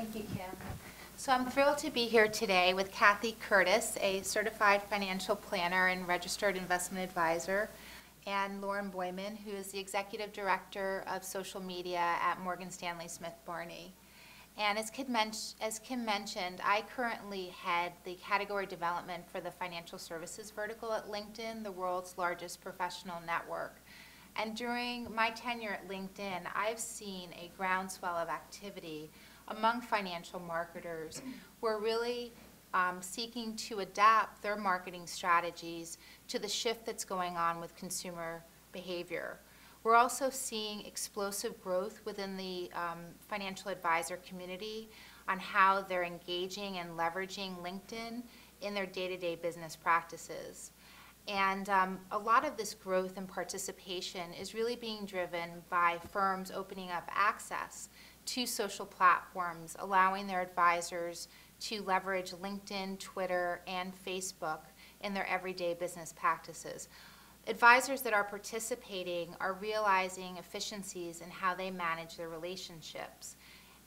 Thank you, Kim. So I'm thrilled to be here today with Cathy Curtis, a certified financial planner and registered investment advisor, and Lauren Boyman, who is the executive director of social media at Morgan Stanley Smith Barney. And as Kim mentioned, I currently head the category development for the financial services vertical at LinkedIn, the world's largest professional network. And during my tenure at LinkedIn, I've seen a groundswell of activity among financial marketers who are really seeking to adapt their marketing strategies to the shift that's going on with consumer behavior. We're also seeing explosive growth within the financial advisor community on how they're engaging and leveraging LinkedIn in their day-to-day business practices. And a lot of this growth and participation is really being driven by firms opening up access to social platforms, allowing their advisors to leverage LinkedIn, Twitter, and Facebook in their everyday business practices. Advisors that are participating are realizing efficiencies in how they manage their relationships.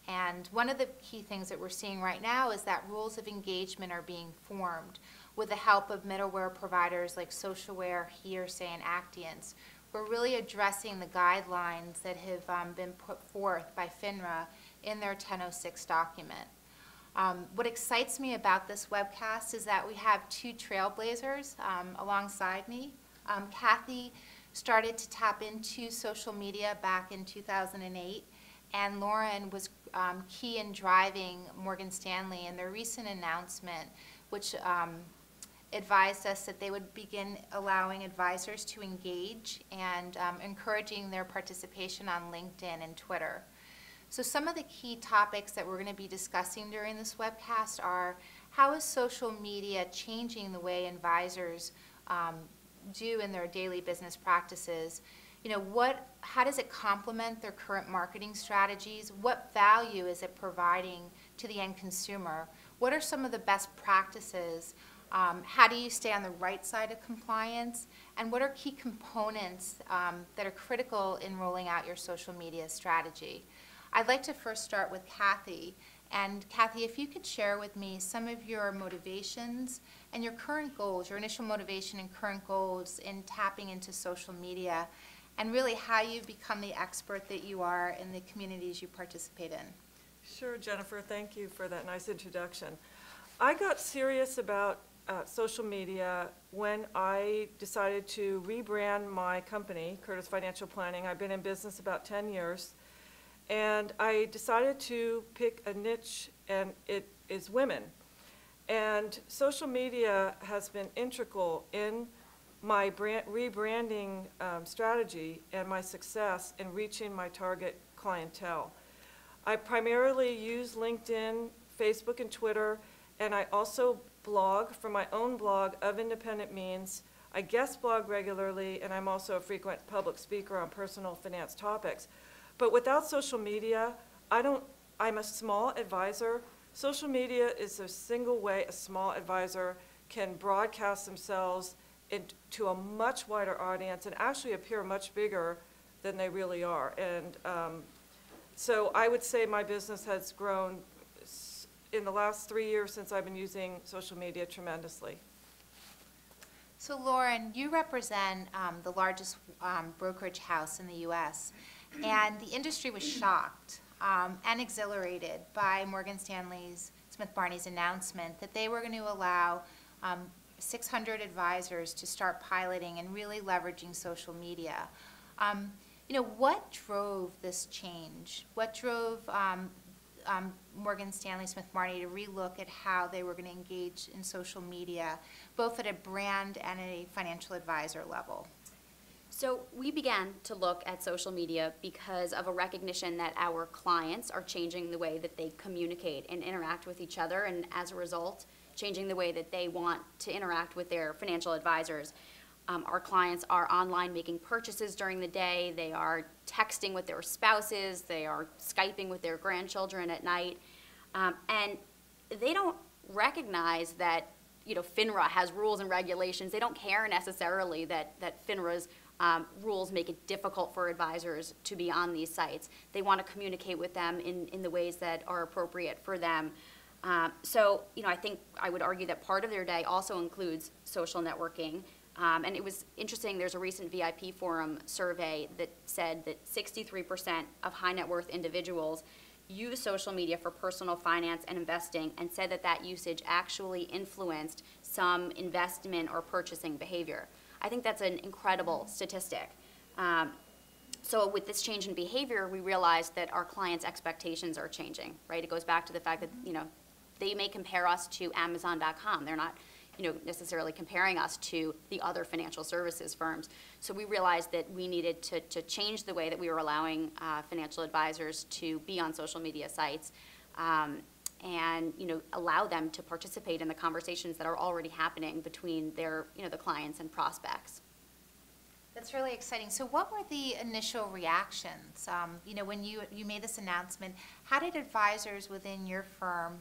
And one of the key things that we're seeing right now is that rules of engagement are being formed with the help of middleware providers like Socialware, Hearsay, and Actiance. We're really addressing the guidelines that have been put forth by FINRA in their 1006 document. What excites me about this webcast is that we have two trailblazers alongside me. Cathy started to tap into social media back in 2008, and Lauren was key in driving Morgan Stanley in their recent announcement, which advised us that they would begin allowing advisors to engage and encouraging their participation on LinkedIn and Twitter. So some of the key topics that we're going to be discussing during this webcast are: how is social media changing the way advisors do in their daily business practices? You know, how does it complement their current marketing strategies? What value is it providing to the end consumer? What are some of the best practices? How do you stay on the right side of compliance? And what are key components that are critical in rolling out your social media strategy? I'd like to first start with Cathy. And Cathy, if you could share with me some of your motivations and your current goals, your initial motivation and current goals in tapping into social media, and really how you've become the expert that you are in the communities you participate in. Sure, Jennifer, thank you for that nice introduction. I got serious about social media when I decided to rebrand my company, Curtis Financial Planning. I've been in business about 10 years, and I decided to pick a niche, and it is women. And social media has been integral in my rebranding strategy and my success in reaching my target clientele. I primarily use LinkedIn, Facebook, and Twitter, and I also blog for my own blog of independent means. I guest blog regularly, and I'm also a frequent public speaker on personal finance topics. But without social media, I'm a small advisor. Social media is a single way a small advisor can broadcast themselves into a much wider audience and actually appear much bigger than they really are. And so I would say my business has grown in the last 3 years since I've been using social media tremendously. So Lauren, you represent the largest brokerage house in the U.S., and the industry was shocked and exhilarated by Morgan Stanley's Smith Barney's announcement that they were going to allow 600 advisors to start piloting and really leveraging social media. You know, what drove this change? What drove Morgan Stanley Smith Barney to relook at how they were going to engage in social media, both at a brand and a financial advisor level? So we began to look at social media because of a recognition that our clients are changing the way that they communicate and interact with each other, and as a result, changing the way that they want to interact with their financial advisors. Our clients are online making purchases during the day, they are texting with their spouses, they are Skyping with their grandchildren at night, and they don't recognize that FINRA has rules and regulations. They don't care necessarily that FINRA's rules make it difficult for advisors to be on these sites. They want to communicate with them in the ways that are appropriate for them. So, I think I would argue that part of their day also includes social networking. And it was interesting, there's a recent VIP Forum survey that said that 63% of high net worth individuals use social media for personal finance and investing, and said that that usage actually influenced some investment or purchasing behavior. I think that's an incredible statistic. So with this change in behavior, we realized that our clients' expectations are changing, right? It goes back to the fact that, they may compare us to Amazon.com. They're not, necessarily comparing us to the other financial services firms. So we realized that we needed to change the way that we were allowing financial advisors to be on social media sites, and allow them to participate in the conversations that are already happening between their the clients and prospects. That's really exciting. So what were the initial reactions? When you made this announcement, how did advisors within your firm,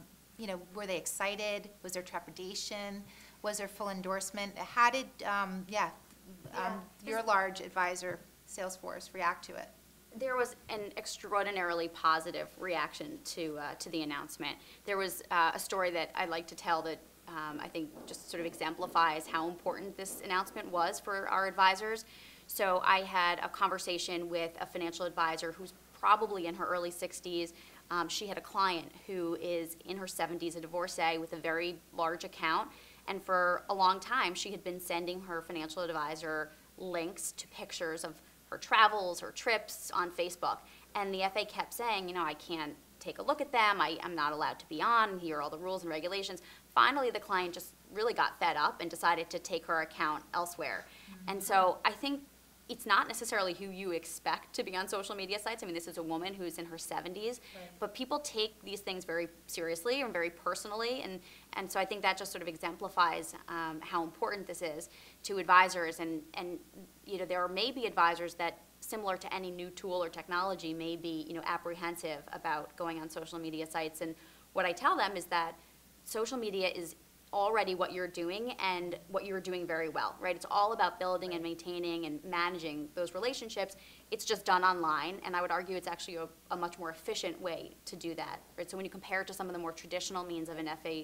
were they excited? Was there trepidation? Was there full endorsement? How did your large advisor sales force react to it? There was an extraordinarily positive reaction to the announcement. There was a story that I like to tell that I think just sort of exemplifies how important this announcement was for our advisors. So I had a conversation with a financial advisor who's probably in her early 60s. She had a client who is in her 70s, a divorcee with a very large account. And for a long time, she had been sending her financial advisor links to pictures of her travels, her trips on Facebook. And the FA kept saying, I can't take a look at them. I'm not allowed to be on, and here are all the rules and regulations. Finally, the client just really got fed up and decided to take her account elsewhere. Mm-hmm. And so I think it's not necessarily who you expect to be on social media sites. I mean, this is a woman who's in her 70s, right. But people take these things very seriously and very personally, and so I think that just sort of exemplifies how important this is to advisors, and there may be advisors that, similar to any new tool or technology, may be apprehensive about going on social media sites, and what I tell them is that social media is already what you're doing, and what you're doing very well, right? It's all about building and maintaining and managing those relationships. It's just done online, and I would argue it's actually a much more efficient way to do that, right? So when you compare it to some of the more traditional means of an FA,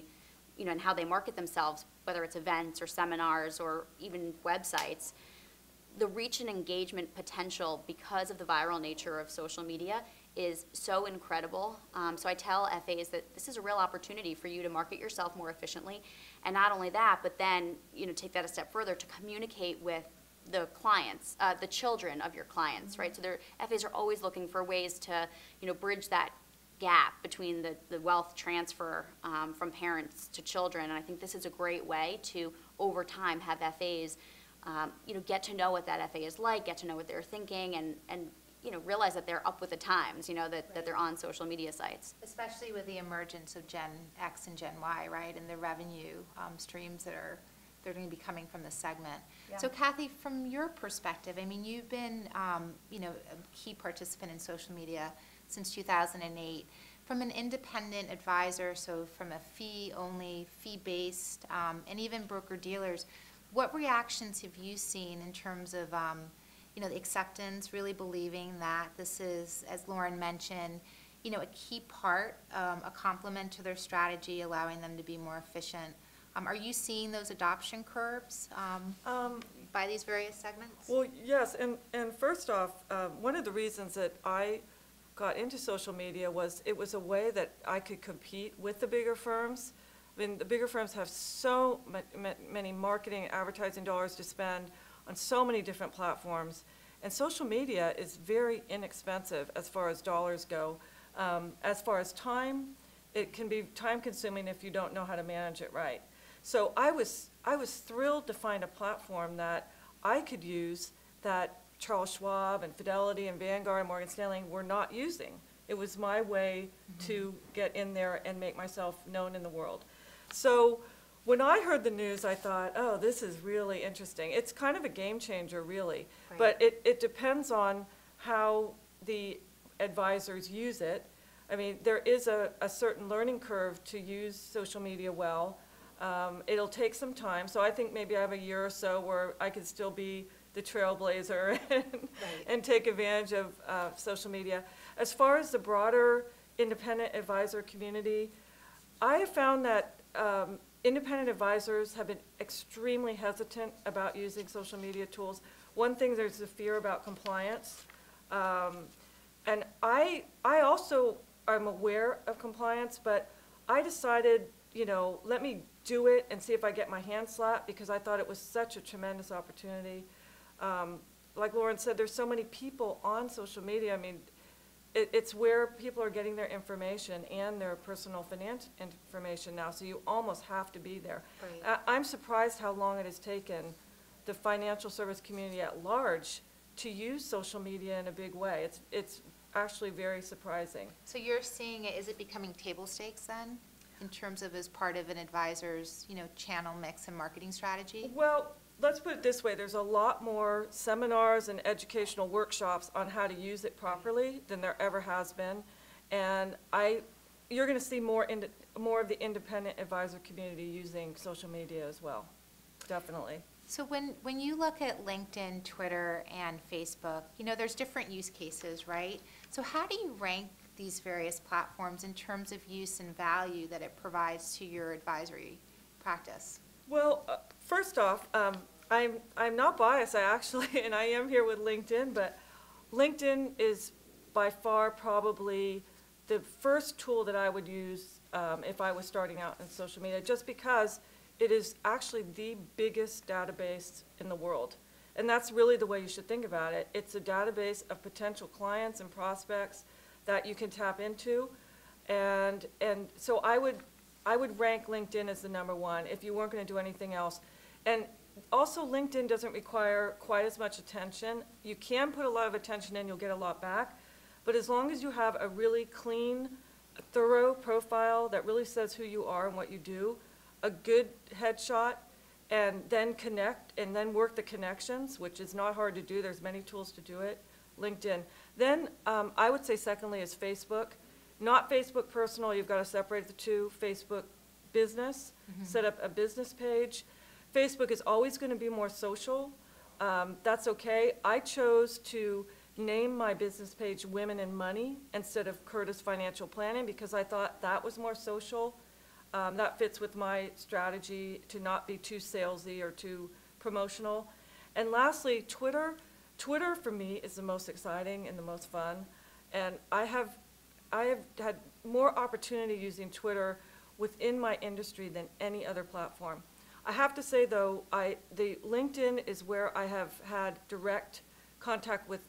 and how they market themselves, whether it's events or seminars or even websites, the reach and engagement potential because of the viral nature of social media is so incredible. So I tell FAs that this is a real opportunity for you to market yourself more efficiently, and not only that, but then take that a step further to communicate with the clients, the children of your clients, right? So FAs are always looking for ways to bridge that gap between the wealth transfer from parents to children, and I think this is a great way to, over time, have FAs get to know what that FA is like, get to know what they're thinking, and realize that they're up with the times, that they're on social media sites. Especially with the emergence of Gen X and Gen Y, right, and the revenue streams they're going to be coming from this segment. Yeah. So Cathy, from your perspective, I mean, you've been, a key participant in social media since 2008. From an independent advisor, so from a fee-only, fee-based, and even broker-dealers, what reactions have you seen in terms of, the acceptance, really believing that this is, as Lauren mentioned, a key part, a complement to their strategy, allowing them to be more efficient? Are you seeing those adoption curves by these various segments? Well, yes, and first off, one of the reasons that I got into social media was it was a way that I could compete with the bigger firms. I mean, the bigger firms have so many marketing, advertising dollars to spend on so many different platforms, and social media is very inexpensive as far as dollars go. As far as time, it can be time-consuming if you don't know how to manage it right. So I was thrilled to find a platform that I could use that Charles Schwab and Fidelity and Vanguard and Morgan Stanley were not using. It was my way to get in there and make myself known in the world. So when I heard the news, I thought, oh, this is really interesting. It's kind of a game changer, really. Right. But it depends on how the advisors use it. I mean, there is a certain learning curve to use social media well. It'll take some time. So I think maybe I have a year or so where I could still be the trailblazer and take advantage of social media. As far as the broader independent advisor community, I have found that independent advisors have been extremely hesitant about using social media tools. One thing, there's a fear about compliance. And I also am aware of compliance, but I decided, you know, let me do it and see if I get my hand slapped, because I thought it was such a tremendous opportunity. Like Lauren said, there's so many people on social media. I mean, it's where people are getting their information and their personal finance information now, so you almost have to be there. Right. I'm surprised how long it has taken the financial service community at large to use social media in a big way. It's actually very surprising. So you're seeing it, is it becoming table stakes then, in terms of as part of an advisor's, you know, channel mix and marketing strategy? Well, let's put it this way. There's a lot more seminars and educational workshops on how to use it properly than there ever has been. And you're going to see more of the independent advisor community using social media as well, definitely. So when you look at LinkedIn, Twitter, and Facebook, you know, there's different use cases, right? So how do you rank these various platforms in terms of use and value that it provides to your advisory practice? Well, first off, I'm not biased. I actually, and I am here with LinkedIn, but LinkedIn is by far probably the first tool that I would use if I was starting out in social media, just because it is actually the biggest database in the world. And that's really the way you should think about it. It's a database of potential clients and prospects that you can tap into. And so I would rank LinkedIn as the #1 if you weren't going to do anything else. And also, LinkedIn doesn't require quite as much attention. You can put a lot of attention in, you'll get a lot back. But as long as you have a really clean, thorough profile that really says who you are and what you do, a good headshot, and then connect, and then work the connections, which is not hard to do. There's many tools to do it. LinkedIn. Then I would say secondly is Facebook. Not Facebook personal, you've got to separate the two. Facebook business, set up a business page. Facebook is always going to be more social. That's okay. I chose to name my business page Women in Money instead of Curtis Financial Planning, because I thought that was more social. That fits with my strategy to not be too salesy or too promotional. And lastly, Twitter. Twitter for me is the most exciting and the most fun. And I have had more opportunity using Twitter within my industry than any other platform. I have to say though, the LinkedIn is where I have had direct contact with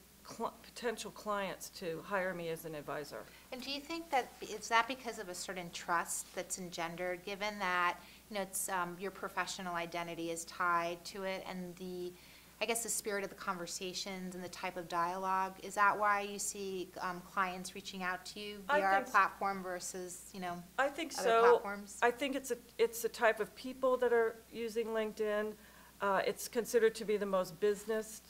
potential clients to hire me as an advisor. And do you think that, is that because of a certain trust that's engendered, given that, you know, it's, your professional identity is tied to it, and I guess the spirit of the conversations and the type of dialogue, is that why you see clients reaching out to you via our platform versus, you know, I think other so. platforms? I think it's the type of people that are using LinkedIn. It's considered to be the most business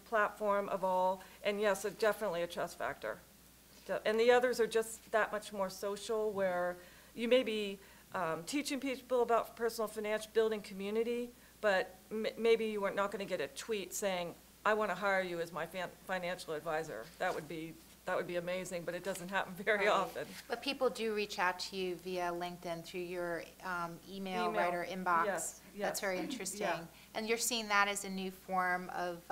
platform of all, and yes, definitely a trust factor. And the others are just that much more social, where you may be teaching people about personal finance, building community, but maybe you are not going to get a tweet saying, "I want to hire you as my financial advisor." That would be amazing, but it doesn't happen very often. But people do reach out to you via LinkedIn through your email, right, or inbox. Yes, yes. That's very interesting. Yeah. And you're seeing that as a new form of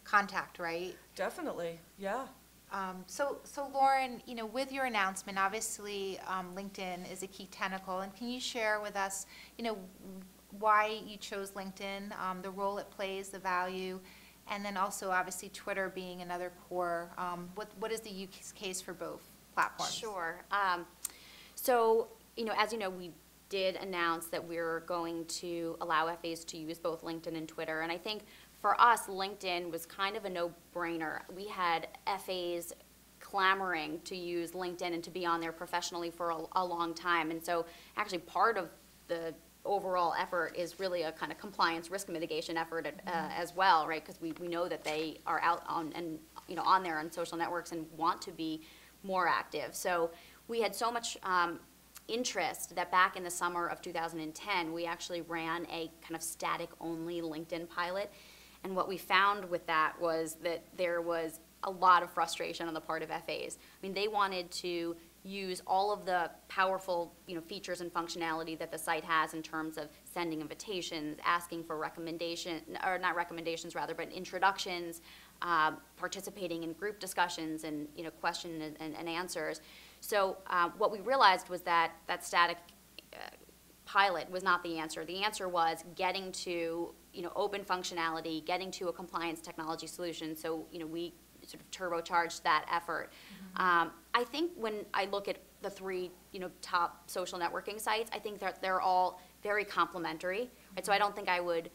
contact, right? Definitely, yeah. So Lauren, you know, with your announcement, obviously LinkedIn is a key tentacle, and can you share with us, you know, why you chose LinkedIn, the role it plays, the value, and then also obviously Twitter being another core. What is the use case for both platforms? Sure. So, you know, as you know, we did announce that we're going to allow FAs to use both LinkedIn and Twitter, and I think for us, LinkedIn was kind of a no-brainer. We had FAs clamoring to use LinkedIn and to be on there professionally for a long time, and so actually part of the overall effort is really a kind of compliance risk mitigation effort as well, right? Because we know that they are out on and on there on social networks and want to be more active. So we had so much interest that back in the summer of 2010, we actually ran a kind of static only LinkedIn pilot. And what we found with that was that there was a lot of frustration on the part of FAs. I mean, they wanted to use all of the powerful, features and functionality that the site has in terms of sending invitations, asking for not recommendations rather, but introductions, participating in group discussions and, question and answers. So what we realized was that static pilot was not the answer. The answer was getting to, open functionality, getting to a compliance technology solution. So, we sort of turbocharged that effort. I think when I look at the three, top social networking sites, I think that they're all very complementary. Right? So I don't think I would,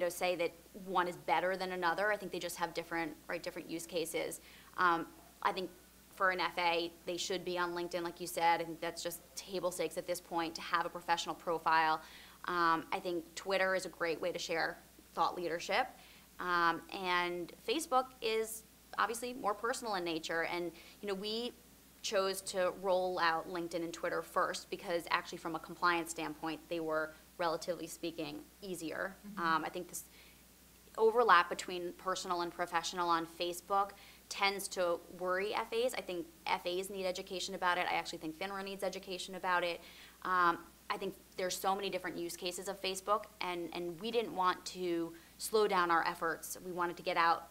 say that one is better than another. I think they just have different use cases. I think for an FA, they should be on LinkedIn, like you said. I think that's just table stakes at this point to have a professional profile. I think Twitter is a great way to share thought leadership. And Facebook is obviously more personal in nature. And, we chose to roll out LinkedIn and Twitter first because actually from a compliance standpoint, they were, relatively speaking, easier. I think this overlap between personal and professional on Facebook tends to worry FAs. I think FAs need education about it. I actually think FINRA needs education about it. I think there's so many different use cases of Facebook, and we didn't want to slow down our efforts. We wanted to get out,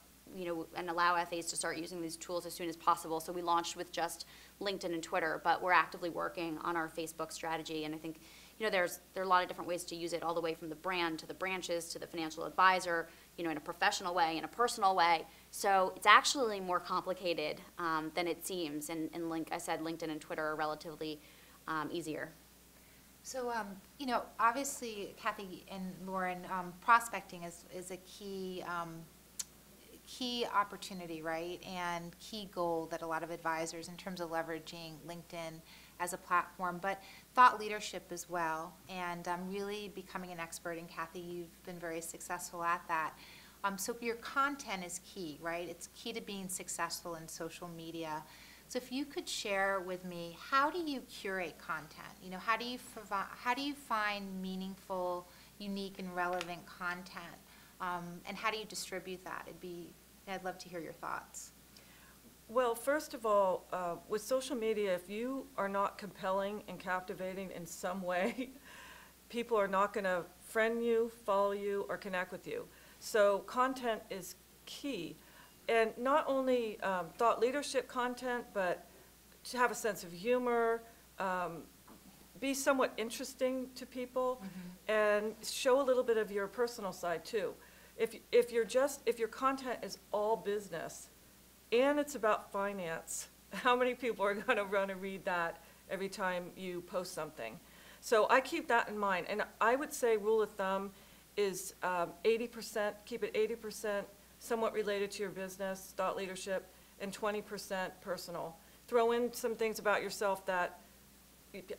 and allow FAs to start using these tools as soon as possible. So we launched with just LinkedIn and Twitter, but we're actively working on our Facebook strategy. And I think, there are a lot of different ways to use it, all the way from the brand to the branches to the financial advisor, in a professional way, in a personal way. So it's actually more complicated than it seems. And like I said, LinkedIn and Twitter are relatively easier. So, obviously, Cathy and Lauren, prospecting is a key opportunity, right, and key goal that a lot of advisors in terms of leveraging LinkedIn as a platform, but thought leadership as well, and really becoming an expert. And Cathy, you've been very successful at that. So your content is key, right? It's key to being successful in social media. So if you could share with me, how do you curate content? How do you find meaningful, unique, and relevant content? And how do you distribute that? I'd love to hear your thoughts. Well, first of all, with social media, if you are not compelling and captivating in some way, people are not going to friend you, follow you, or connect with you. So content is key. And not only thought leadership content, but to have a sense of humor, be somewhat interesting to people, and show a little bit of your personal side too. If your content is all business and it's about finance, how many people are going to run and read that every time you post something? So I keep that in mind. And I would say rule of thumb is 80%, keep it 80% somewhat related to your business, thought leadership, and 20% personal. Throw in some things about yourself that,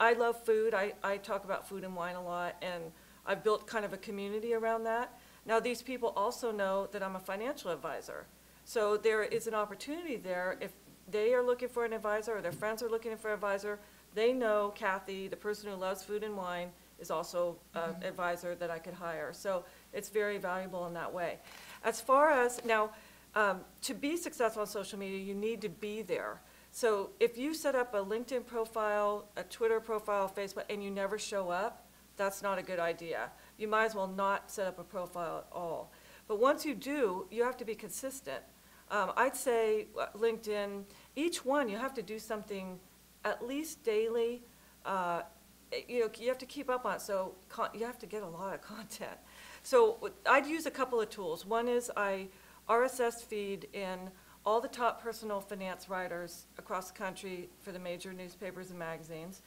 I love food. I talk about food and wine a lot, and I've built kind of a community around that. Now, these people also know that I'm a financial advisor. So there is an opportunity there. If they are looking for an advisor or their friends are looking for an advisor, they know Cathy, the person who loves food and wine, is also an advisor that I could hire. So it's very valuable in that way. As far as, now, to be successful on social media, you need to be there. So if you set up a LinkedIn profile, a Twitter profile, Facebook, and you never show up, that's not a good idea. You might as well not set up a profile at all. But once you do, you have to be consistent. I'd say LinkedIn, each one, you have to do something at least daily. You have to keep up on it, so you have to get a lot of content. So I'd use a couple of tools. One is I RSS feed in all the top personal finance writers across the country for the major newspapers and magazines.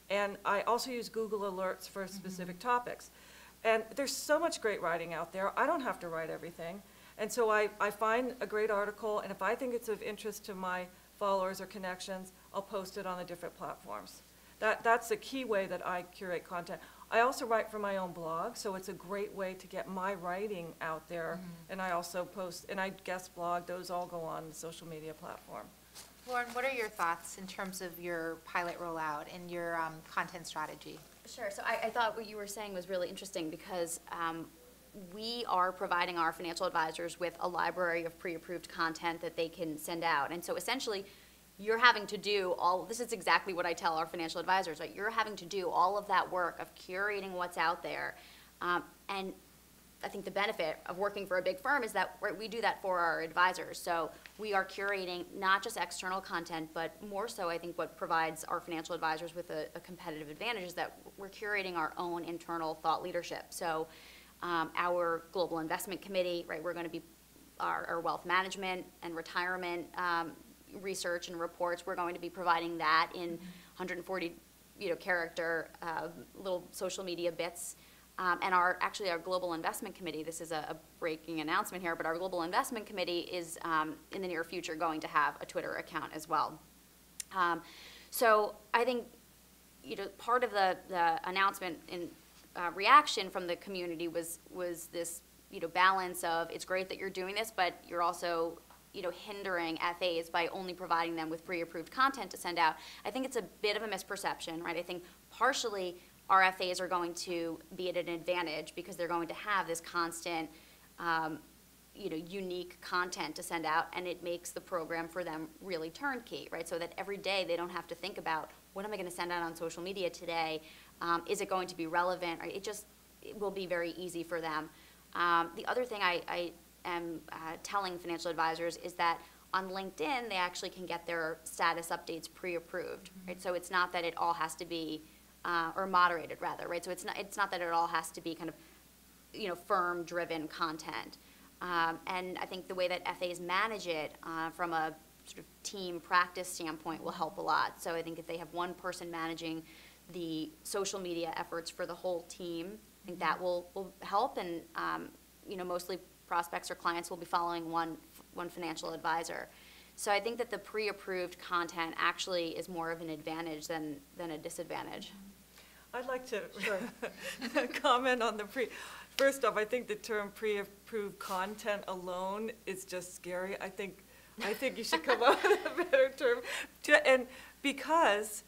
And I also use Google Alerts for specific topics. And there's so much great writing out there. I don't have to write everything. And so I find a great article, and if I think it's of interest to my followers or connections, I'll post it on the different platforms. That's the key way that I curate content. I also write for my own blog, so it's a great way to get my writing out there. And I also post, and I guest blog. Those all go on the social media platform. Lauren, what are your thoughts in terms of your pilot rollout and your content strategy? Sure. So I thought what you were saying was really interesting because we are providing our financial advisors with a library of pre-approved content that they can send out. And so essentially, you're having to do this is exactly what I tell our financial advisors, right? You're having to do all of that work of curating what's out there. And I think the benefit of working for a big firm is that we do that for our advisors. So we are curating not just external content, but more so I think what provides our financial advisors with a competitive advantage is that we're curating our own internal thought leadership. So our global investment committee, right, we're going to be our wealth management and retirement research and reports, we're going to be providing that in 140 character little social media bits. And our global investment committee, this is a breaking announcement here, but our global investment committee is in the near future going to have a Twitter account as well. So I think part of the announcement in reaction from the community was this balance of, it's great that you're doing this, but you're also hindering FAs by only providing them with pre-approved content to send out. I think it's a bit of a misperception, right? I think partially our FAs are going to be at an advantage because they're going to have this constant, unique content to send out, and it makes the program for them really turnkey, right? So that every day they don't have to think about, what am I going to send out on social media today? Is it going to be relevant? Right? It will be very easy for them. The other thing I am telling financial advisors is that on LinkedIn, they actually can get their status updates pre-approved, right? So it's not that it all has to be or moderated rather, right? So it's not that it all has to be kind of, firm-driven content. And I think the way that FAs manage it from a sort of team practice standpoint will help a lot. So I think if they have one person managing the social media efforts for the whole team, I think that will help. And mostly prospects or clients will be following one financial advisor. So I think that the pre-approved content actually is more of an advantage than a disadvantage. I'd like to comment on first off, I think the term pre-approved content alone is just scary. I think you should come up with a better term. And because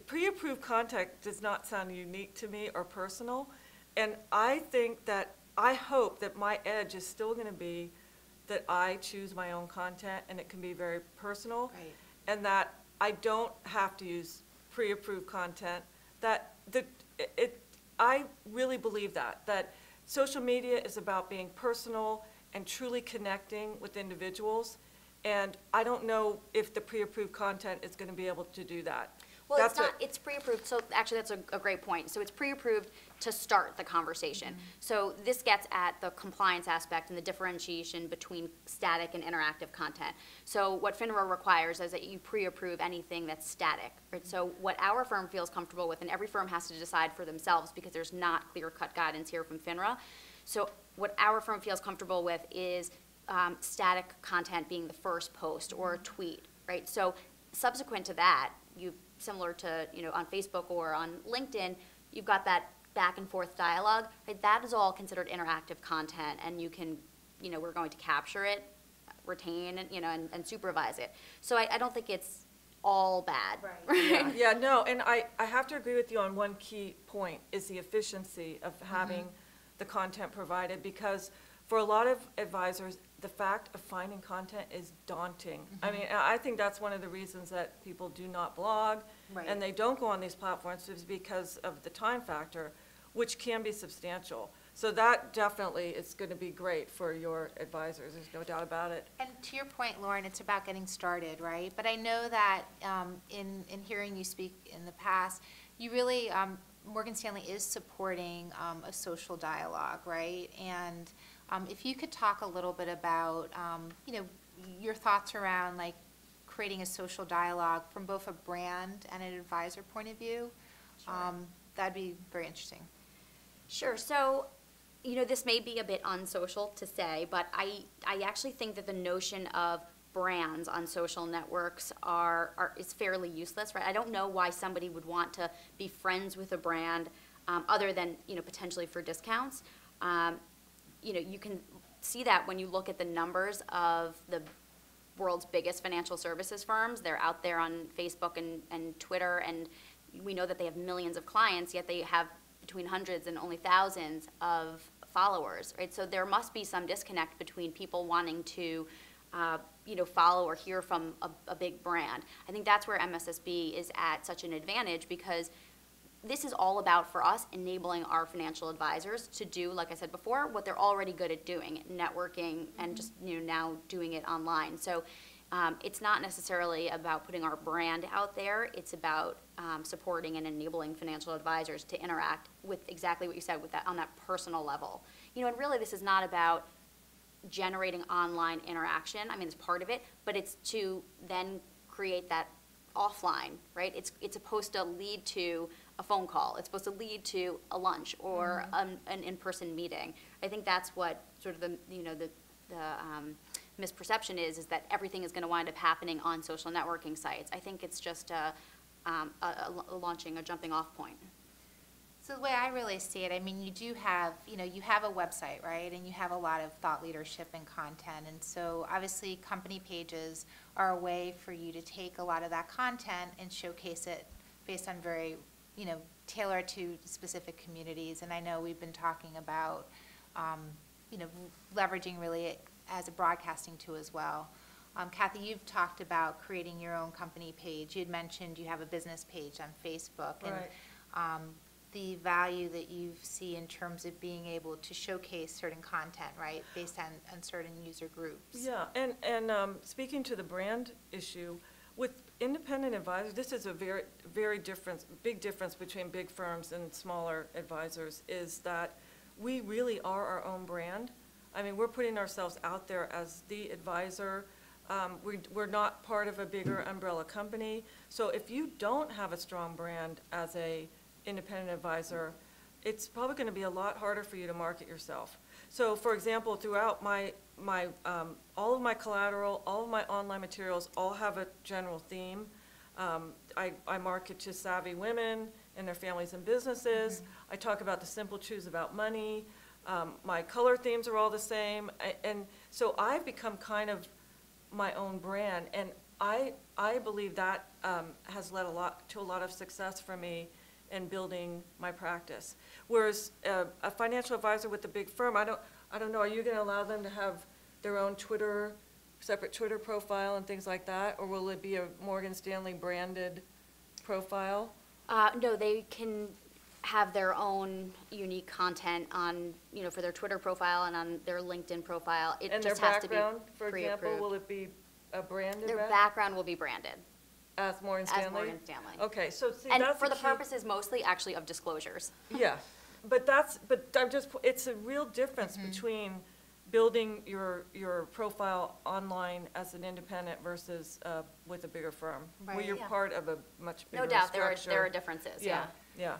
pre-approved content does not sound unique to me or personal. And I hope that my edge is still going to be that I choose my own content and it can be very personal. Right. And that I don't have to use pre-approved content. I really believe that social media is about being personal and truly connecting with individuals. And I don't know if the pre-approved content is going to be able to do that. Well, it's pre-approved, so actually that's a great point. So it's pre-approved to start the conversation. So this gets at the compliance aspect and the differentiation between static and interactive content. So what FINRA requires is that you pre-approve anything that's static, right? So what our firm feels comfortable with, and every firm has to decide for themselves because there's not clear-cut guidance here from FINRA. So what our firm feels comfortable with is static content being the first post or a tweet, right? So subsequent to that, similar to, on Facebook or on LinkedIn, you've got that back and forth dialogue, right? That is all considered interactive content, and you can, we're going to capture it, retain, and supervise it. So I don't think it's all bad. Right. Yeah, no, and I have to agree with you on one key point is the efficiency of having the content provided, because for a lot of advisors, the fact of finding content is daunting. I mean, I think that's one of the reasons that people do not blog and they don't go on these platforms is because of the time factor, which can be substantial. So that definitely is going to be great for your advisors. There's no doubt about it. And to your point, Lauren, it's about getting started, right? But I know that in hearing you speak in the past, you really, Morgan Stanley is supporting a social dialogue, right? And if you could talk a little bit about, your thoughts around creating a social dialogue from both a brand and an advisor point of view, that'd be very interesting. Sure. So, this may be a bit unsocial to say, but I actually think that the notion of brands on social networks is fairly useless, right? I don't know why somebody would want to be friends with a brand other than, potentially for discounts. You can see that when you look at the numbers of the world's biggest financial services firms. They're out there on Facebook and Twitter, and we know that they have millions of clients, yet they have between hundreds and only thousands of followers, right? So there must be some disconnect between people wanting to, follow or hear from a big brand. I think that's where MSSB is at such an advantage, because this is all about, for us, enabling our financial advisors to do, like I said before, what they're already good at doing, networking, and just now doing it online. So it's not necessarily about putting our brand out there. It's about supporting and enabling financial advisors to interact with exactly what you said, with that on that personal level. And really, this is not about generating online interaction. I mean, it's part of it, but it's to then create that offline, right? It's supposed to lead to a phone call. It's supposed to lead to a lunch or an in-person meeting. I think that's what sort of the misperception is that everything is going to wind up happening on social networking sites. I think it's just launching a jumping off point. So the way I really see it, I mean, you do have, you have a website, right? And you have a lot of thought leadership and content. And so obviously company pages are a way for you to take a lot of that content and showcase it based on very, tailored to specific communities. And I know we've been talking about, leveraging really as a broadcasting tool as well. Cathy, you've talked about creating your own company page. You had mentioned you have a business page on Facebook. And, Right. The value that you see in terms of being able to showcase certain content, right, based on certain user groups. Yeah, and speaking to the brand issue, with independent advisors, this is a very big difference between big firms and smaller advisors, is that we really are our own brand. I mean, we're putting ourselves out there as the advisor. We're not part of a bigger umbrella company. So if you don't have a strong brand as a independent advisor, it's probably going to be a lot harder for you to market yourself. So, for example, throughout all of my collateral, all of my online materials, all have a general theme. I market to savvy women and their families and businesses. I talk about the simple truths about money. My color themes are all the same, and so I've become kind of my own brand, and I believe that has led to a lot of success for me in building my practice. Whereas a financial advisor with a big firm, I don't know, are you going to allow them to have their own separate Twitter profile and things like that, or will it be a Morgan Stanley branded profile? No, they can have their own unique content on, for their Twitter profile and on their LinkedIn profile. It And just their has to be background, for example, pre-approved. will it be a branded? Their background will be branded as Morgan Stanley? as Morgan Stanley. Okay, so see, And that's for the key. purposes mostly actually of disclosures. Yeah, but it's a real difference between building your profile online as an independent versus with a bigger firm, where Right. you're Yeah. part of a much bigger No doubt, structure. there are differences, yeah. Yeah.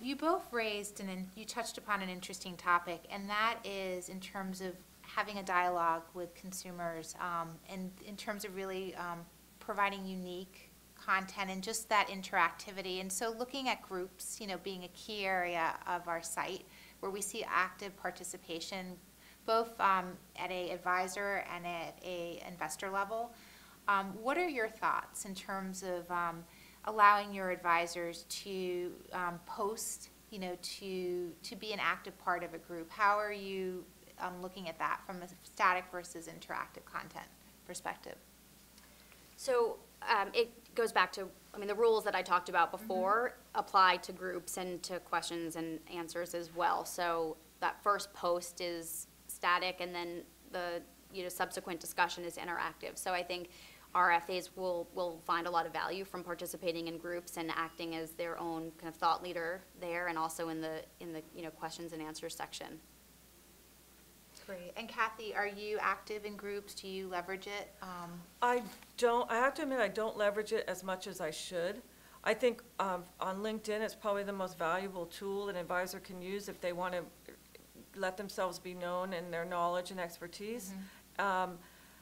You both raised and you touched upon an interesting topic, and that is in terms of having a dialogue with consumers, and in terms of really providing unique content and just that interactivity. And so looking at groups, being a key area of our site where we see active participation, both at a advisor and at a investor level. What are your thoughts in terms of allowing your advisors to post, to be an active part of a group? How are you looking at that from a static versus interactive content perspective? So it goes back to, the rules that I talked about before apply to groups and to questions and answers as well. So that first post is static, and then the subsequent discussion is interactive. So I think RFAs will find a lot of value from participating in groups and acting as their own kind of thought leader there, and also in the questions and answers section. Great. And Cathy, are you active in groups? Do you leverage it? I have to admit, I don't leverage it as much as I should. I think on LinkedIn, it's probably the most valuable tool an advisor can use if they want to let themselves be known in their knowledge and expertise.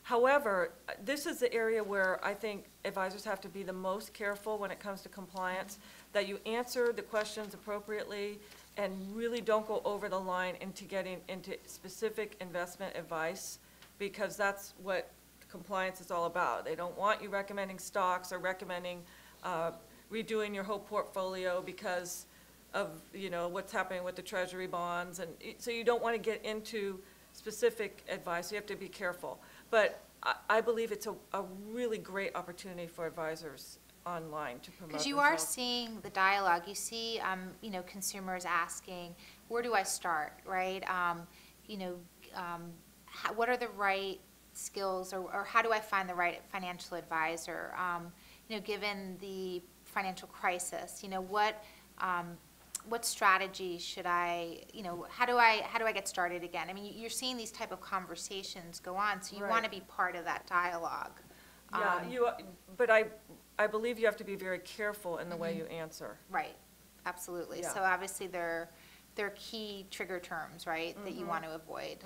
However, this is the area where I think advisors have to be the most careful when it comes to compliance, that you answer the questions appropriately and really don't go over the line into getting into specific investment advice, because that's what compliance is all about. They don't want you recommending stocks or recommending redoing your whole portfolio because of, you know, what's happening with the treasury bonds, and so you don't want to get into specific advice. You have to be careful. But I believe it's a really great opportunity for advisors online to promote Because you themselves. are seeing the dialogue, you see, you know, consumers asking, where do I start, right? You know, what are the right skills, or how do I find the right financial advisor? You know, given the financial crisis, you know, what strategy should I, you know, how do I get started again? I mean, you're seeing these type of conversations go on, so you Right. want to be part of that dialogue. Yeah, but I believe you have to be very careful in the way you answer. Right, absolutely. Yeah. So obviously they're key trigger terms, right, that you want to avoid.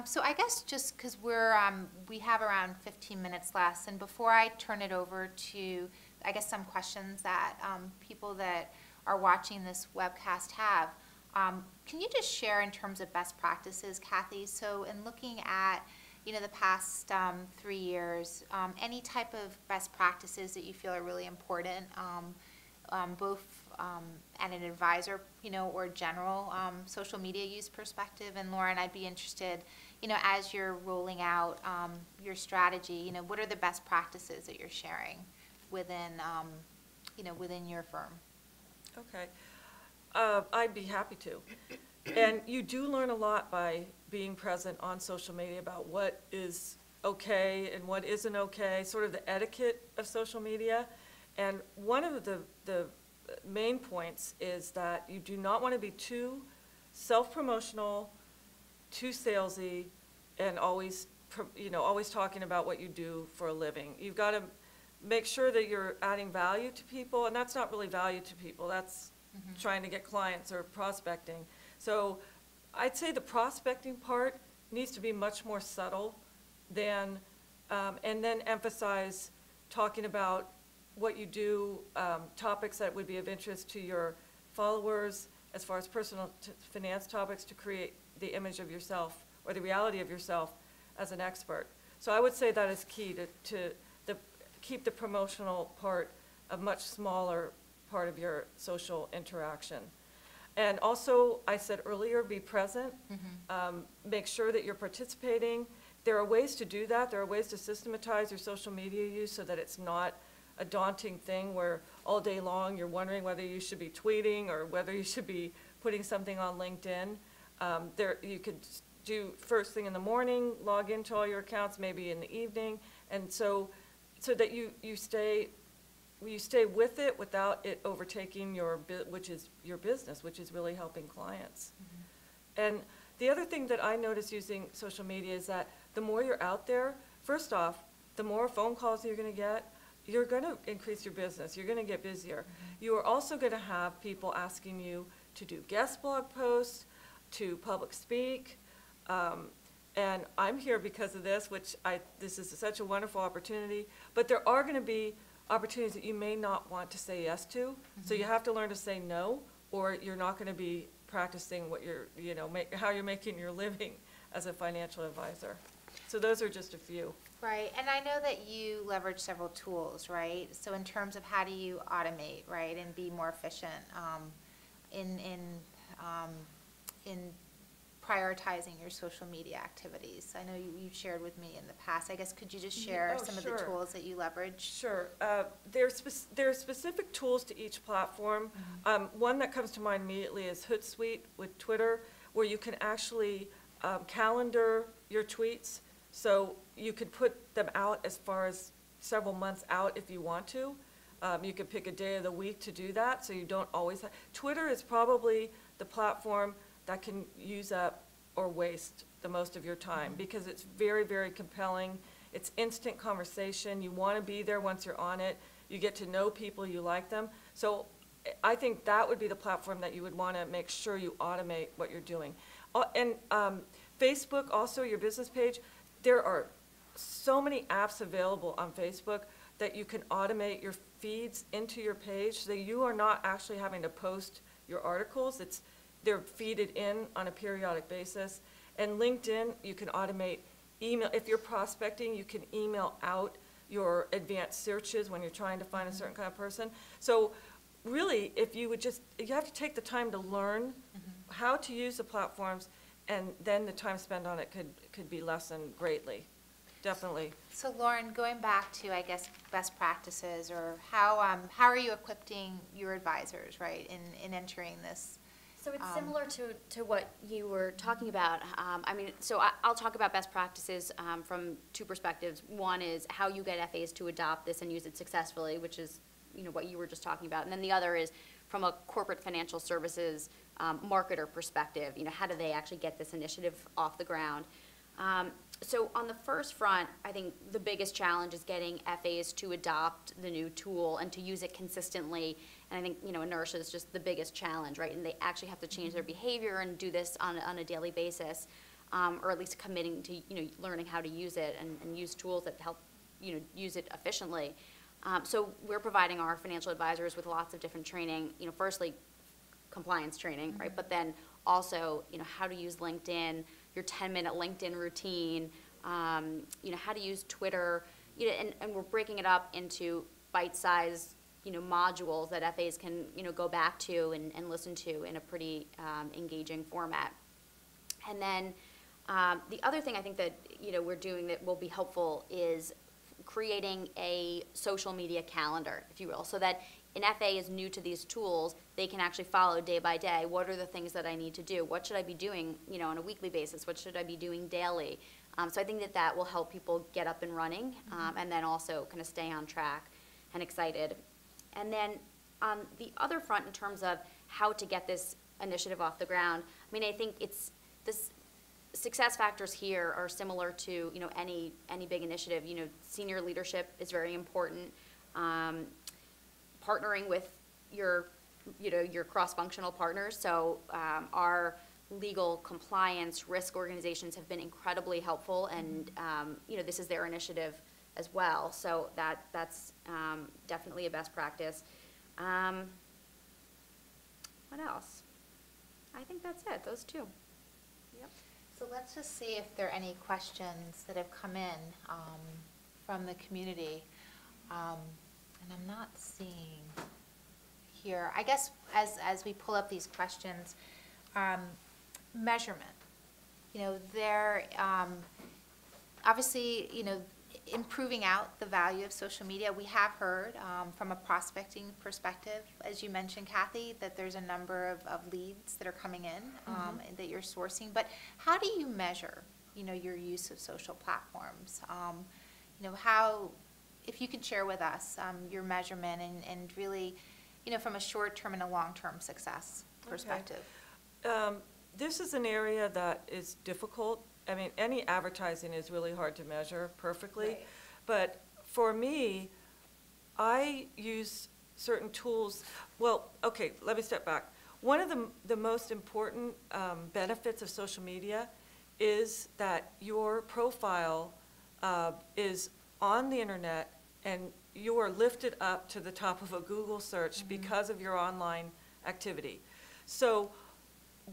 So I guess just because we have around 15 minutes left, and before I turn it over to, I guess, some questions that people that are watching this webcast have, can you just share in terms of best practices, Cathy? So in looking at, you know, the past 3 years, any type of best practices that you feel are really important, both at an advisor, you know, or general social media use perspective. And Lauren, I'd be interested, you know, as you're rolling out your strategy, you know, what are the best practices that you're sharing within, you know, within your firm? Okay. I'd be happy to. And you do learn a lot by being present on social media about what is okay and what isn't okay, sort of the etiquette of social media. And one of the main points is that you do not want to be too self-promotional, too salesy, and always, you know, always talking about what you do for a living. You've got to make sure that you're adding value to people, and that's not really value to people. That's trying to get clients or prospecting. So I'd say the prospecting part needs to be much more subtle than, and then emphasize talking about what you do, topics that would be of interest to your followers as far as personal finance topics to create the image of yourself or the reality of yourself as an expert. So I would say that is key to keep the promotional part a much smaller part of your social interaction. And also, I said earlier, be present. Make sure that you're participating. There are ways to do that. There are ways to systematize your social media use so that it's not a daunting thing where all day long you're wondering whether you should be tweeting or whether you should be putting something on LinkedIn. You could do first thing in the morning, log into all your accounts, maybe in the evening, and so that you stay with it without it overtaking your business, which is really helping clients. And the other thing that I notice using social media is that the more you're out there, first off, the more phone calls you're going to get, you're going to increase your business. You're going to get busier. You are also going to have people asking you to do guest blog posts, to public speak, and I'm here because of this, this is such a wonderful opportunity, but there are going to be opportunities that you may not want to say yes to, so you have to learn to say no, or you're not going to be practicing what you're, you know, how you're making your living as a financial advisor. So those are just a few. Right, and I know that you leverage several tools, right? So in terms of how do you automate, right, and be more efficient in prioritizing your social media activities? I know you've shared with me in the past. I guess could you just share some of the tools that you leverage? Sure. There are specific tools to each platform. One that comes to mind immediately is Hootsuite with Twitter, where you can actually calendar your tweets. So you could put them out as far as several months out if you want to. You could pick a day of the week to do that, so you don't always have. Twitter is probably the platform that can use up or waste the most of your time because it's very, very compelling. It's instant conversation. You want to be there once you're on it. You get to know people, you like them. So I think that would be the platform that you would want to make sure you automate what you're doing. And Facebook, also your business page, there are so many apps available on Facebook that you can automate your feeds into your page so that you are not actually having to post your articles. They're feeded in on a periodic basis. And LinkedIn, you can automate email. If you're prospecting, you can email out your advanced searches when you're trying to find a certain kind of person. So really, if you would just, you have to take the time to learn how to use the platforms, and then the time spent on it could be lessened greatly, definitely. So Lauren, going back to, I guess, best practices, or how are you equipping your advisors, right, in entering this? So it's similar to what you were talking about. I mean, so I'll talk about best practices from two perspectives. One is how you get FAs to adopt this and use it successfully, which is, you know, what you were just talking about. And then the other is from a corporate financial services marketer perspective. You know, how do they actually get this initiative off the ground? So on the first front, I think the biggest challenge is getting FAs to adopt the new tool and to use it consistently. And I think, you know, inertia is just the biggest challenge, right? And they actually have to change their behavior and do this on a daily basis, or at least committing to, you know, learning how to use it and use tools that help, you know, use it efficiently. So we're providing our financial advisors with lots of different training, you know, firstly, compliance training, right? But then also, you know, how to use LinkedIn, your 10-minute LinkedIn routine, you know, how to use Twitter, you know, and we're breaking it up into bite-sized, you know, modules that FAs can, you know, go back to and listen to in a pretty engaging format. And then the other thing I think that, you know, we're doing that will be helpful is creating a social media calendar, if you will, so that an FA is new to these tools, they can actually follow day by day. What are the things that I need to do? What should I be doing, you know, on a weekly basis? What should I be doing daily? So I think that that will help people get up and running, and then also kind of stay on track and excited. And then on the other front, in terms of how to get this initiative off the ground, I mean, I think it's this. Success factors here are similar to, you know, any big initiative. You know, senior leadership is very important. Partnering with your, you know, your cross-functional partners. So our legal, compliance, risk organizations have been incredibly helpful, and you know, this is their initiative as well. So that's definitely a best practice. What else? I think that's it. Those two. Yep. So let's just see if there are any questions that have come in from the community. And I'm not seeing here. I guess as we pull up these questions, measurement. You know, they're obviously, you know, improving out the value of social media. We have heard from a prospecting perspective, as you mentioned, Cathy, that there's a number of leads that are coming in that you're sourcing. But how do you measure, you know, your use of social platforms? You know, how, if you could share with us your measurement and really, you know, from a short-term and a long-term success perspective. Okay. This is an area that is difficult. I mean, any advertising is really hard to measure perfectly. Right. But for me, I use certain tools. Well, okay, let me step back. One of the most important benefits of social media is that your profile is on the internet and you are lifted up to the top of a Google search because of your online activity. So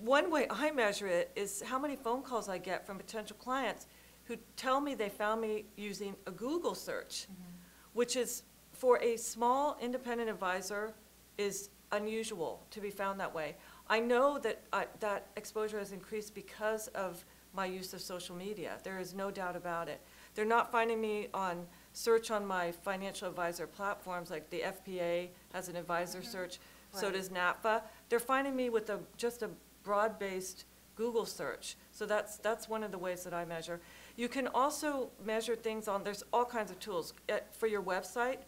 one way I measure it is how many phone calls I get from potential clients who tell me they found me using a Google search, which is, for a small independent advisor, is unusual to be found that way. I know that that exposure has increased because of my use of social media. There is no doubt about it. They're not finding me on search on my financial advisor platforms, like the FPA has an advisor search, so does NAPFA. They're finding me with just a broad-based Google search. So that's one of the ways that I measure. You can also measure things on, there's all kinds of tools. For your website,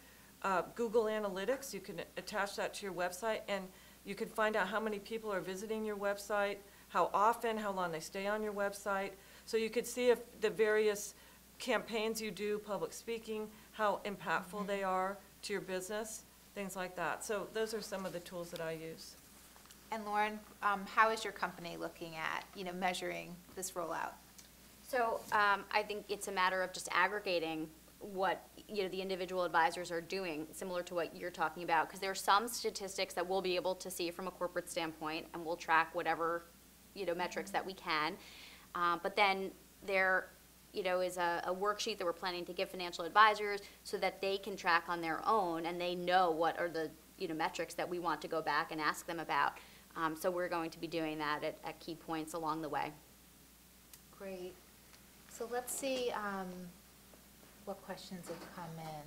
Google Analytics, you can attach that to your website, and you can find out how many people are visiting your website, how often, how long they stay on your website. So you could see if the various campaigns you do, public speaking, how impactful they are to your business, things like that. So those are some of the tools that I use. And Lauren, how is your company looking at, you know, measuring this rollout? So I think it's a matter of just aggregating what, you know, the individual advisors are doing, similar to what you're talking about, because there are some statistics that we'll be able to see from a corporate standpoint, and we'll track whatever, you know, metrics that we can. But then there, you know, is a worksheet that we're planning to give financial advisors so that they can track on their own and they know what are the metrics that we want to go back and ask them about. So we're going to be doing that at key points along the way. Great. So let's see what questions have come in.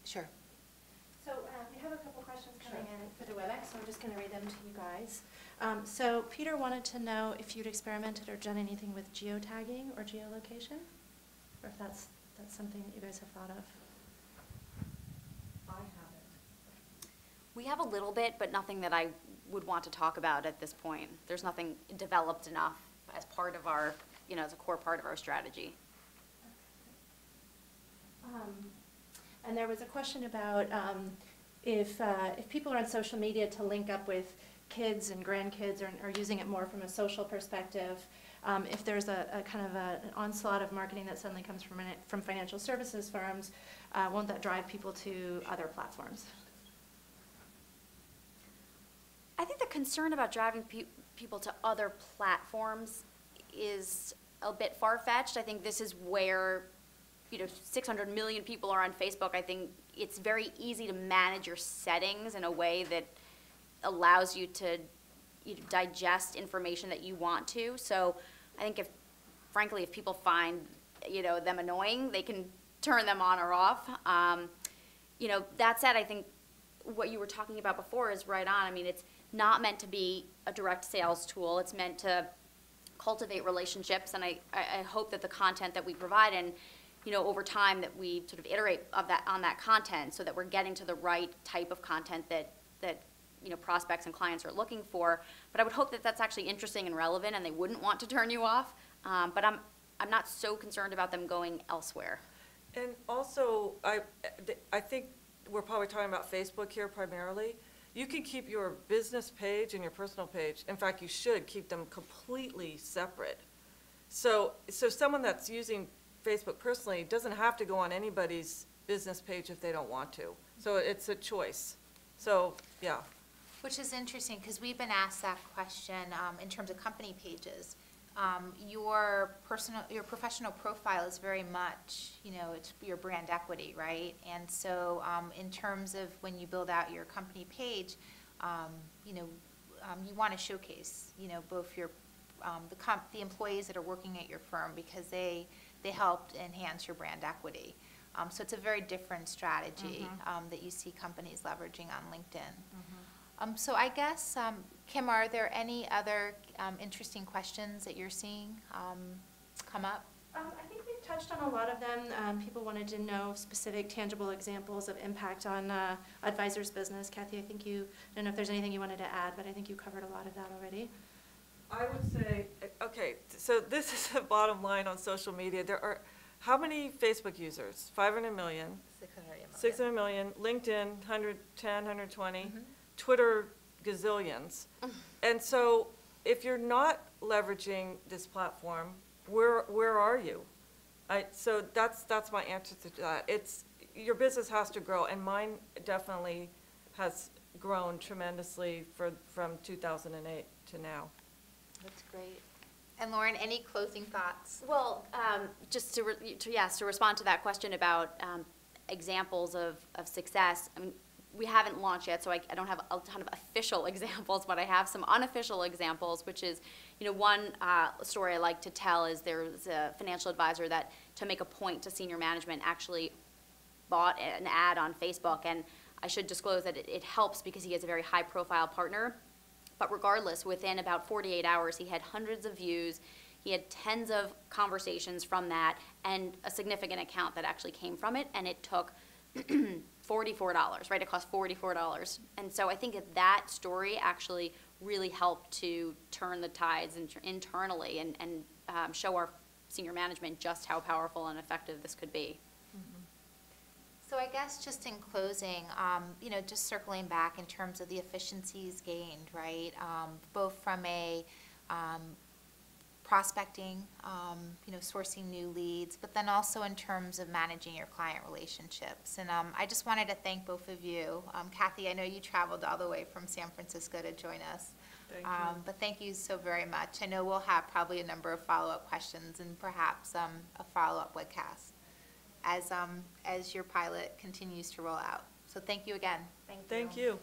Sure. So we have a couple questions coming in for the WebEx, so I'm just going to read them to you guys. So Peter wanted to know if you'd experimented or done anything with geotagging or geolocation, or if that's something that you guys have thought of. I haven't. We have a little bit, but nothing that I would want to talk about at this point. There's nothing developed enough as part of our, as a core part of our strategy. And there was a question about if people are on social media to link up with kids and grandkids, or are using it more from a social perspective, if there's a kind of an onslaught of marketing that suddenly comes from financial services firms, won't that drive people to other platforms? I think the concern about driving people to other platforms is a bit far-fetched. I think this is where 600 million people are on Facebook. I think it's very easy to manage your settings in a way that allows you to digest information that you want to. So I think frankly, if people find, them annoying, they can turn them on or off. That said, I think what you were talking about before is right on. I mean, it's not meant to be a direct sales tool. It's meant to cultivate relationships, and I hope that the content that we provide and over time that we sort of iterate on that content so that we're getting to the right type of content that prospects and clients are looking for. But I would hope that that's actually interesting and relevant and they wouldn't want to turn you off. But I'm not so concerned about them going elsewhere. And also, I think we're probably talking about Facebook here primarily. You can keep your business page and your personal page. In fact, you should keep them completely separate. So someone that's using Facebook personally doesn't have to go on anybody's business page if they don't want to. So it's a choice. So, yeah. Which is interesting, because we've been asked that question in terms of company pages. Your professional profile is very much, it's your brand equity, right? And so in terms of when you build out your company page, you want to showcase, both your the employees that are working at your firm, because they helped enhance your brand equity. So it's a very different strategy that you see companies leveraging on LinkedIn. So I guess, Kim, are there any other interesting questions that you're seeing come up? I think we've touched on a lot of them. People wanted to know specific, tangible examples of impact on advisors' business. Cathy, I don't know if there's anything you wanted to add, but I think you covered a lot of that already. I would say, okay, so this is the bottom line on social media. There are, how many Facebook users? 500 million. 600 million. LinkedIn, 110, 120. Twitter, gazillions. And so if you're not leveraging this platform, where are you? So that's my answer to that. Your business has to grow, and mine definitely has grown tremendously from 2008 to now. That's great. And Lauren, any closing thoughts? Well, just to respond to that question about examples of success, I mean, we haven't launched yet, so I don't have a ton of official examples, but I have some unofficial examples, which is, one story I like to tell is there was a financial advisor that, to make a point to senior management, actually bought an ad on Facebook, and I should disclose that it helps because he has a very high-profile partner. But regardless, within about 48 hours, he had hundreds of views. He had tens of conversations from that, and a significant account that actually came from it, and it took $44, right? It cost $44. And so I think that story actually really helped to turn the tides internally and show our senior management just how powerful and effective this could be. So I guess just in closing, just circling back in terms of the efficiencies gained, right? Both from a prospecting, sourcing new leads, but then also in terms of managing your client relationships. And I just wanted to thank both of you. Cathy, I know you traveled all the way from San Francisco to join us. Thank you. But thank you so very much. I know we'll have probably a number of follow-up questions and perhaps a follow-up webcast. as your pilot continues to roll out. So thank you again. Thank you.